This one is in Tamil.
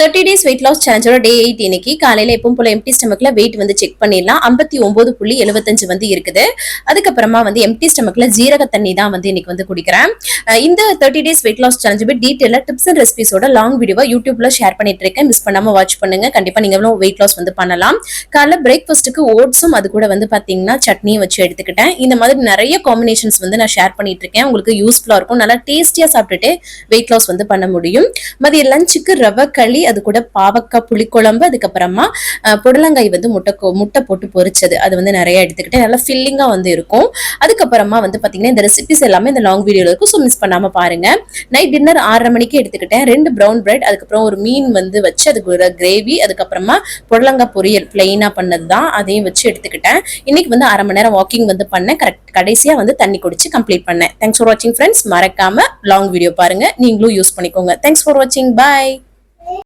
30 days weight loss challenge டே 8 இன்னைக்கு காலையில எப்பவும் போல எம்டி ஸ்டமக்ல வெயிட் வந்து செக் பண்ணிடலாம். 59.75 வந்து இருக்குது. அதுக்கப்புறமா வந்து எம்டி ஸ்டமக்ல ஜீரக தண்ணி தான் வந்து இன்னைக்கு வந்து குடிக்கிறேன். இந்த 30 days weight loss challenge டீடைலா டிப்ஸ் அண்ட் ரெசிபிஸோட லாங் வீடியோவா யூடியூப்ல ஷேர் பண்ணிட்டு இருக்கேன். மிஸ் பண்ணாம வாட்ச் பண்ணுங்க. கண்டிப்பா நீங்களும் வெயிட் லாஸ் வந்து பண்ணலாம். காலைல பிரேக்ஃபாஸ்ட்டுக்கு ஓட்ஸும் அது கூட வந்து பாத்தீங்கன்னா சட்னியும் வச்சு எடுத்துக்கிட்டேன். இந்த மாதிரி நிறைய காம்பினேஷன்ஸ் வந்து நான் ஷேர் பண்ணிட்டு இருக்கேன். உங்களுக்கு யூஸ்ஃபுல்லா இருக்கும். நல்லா டேஸ்டியா சாப்பிட்டுட்டு வெயிட் லாஸ் வந்து பண்ண முடியும். மதிய லஞ்சுக்கு ரவை களி, அது கூட பாவக்காய் புளிக்குழம்பு, அதுக்கப்புறமா புடலங்காய் வந்து முட்டை போட்டு பொரிச்சது, அது வந்து நிறைய எடுத்துக்கிட்டு நல்லா ஃபில்லிங்கா வந்து இருக்கும். அதுக்கப்புறமா வந்து பாத்தீங்கன்னா இந்த ரெசிபிஸ் எல்லாமே இந்த லாங் வீடியோல இருக்கும். ஸோ மிஸ் பண்ணாம பாருங்க. நைட் டின்னர் 6:30 மணிக்கு எடுத்துக்கிட்டேன். 2 ப்ரௌன் பிரெட், அதுக்கப்புறம் ஒரு மீன் வந்து வச்சு அதுக்கு ஒரு கிரேவி, அதுக்கப்புறமா புடலங்காய் பொரியல் பிளெயினா பண்ணதுதான், அதையும் வச்சு எடுத்துக்கிட்டேன். இன்னைக்கு வந்து 1/2 மணி நேரம் வாக்கிங் வந்து பண்ணேன். கடைசியா வந்து தண்ணி குடிச்சு கம்ப்ளீட் பண்ணேன். தேங்க்ஸ் ஃபார் வாட்சிங் ஃப்ரெண்ட்ஸ். மறக்காம லாங் வீடியோ பாருங்க, நீங்களும் யூஸ் பண்ணிக்கோங்க. தேங்க்ஸ் ஃபார் வாட்சிங். பாய்.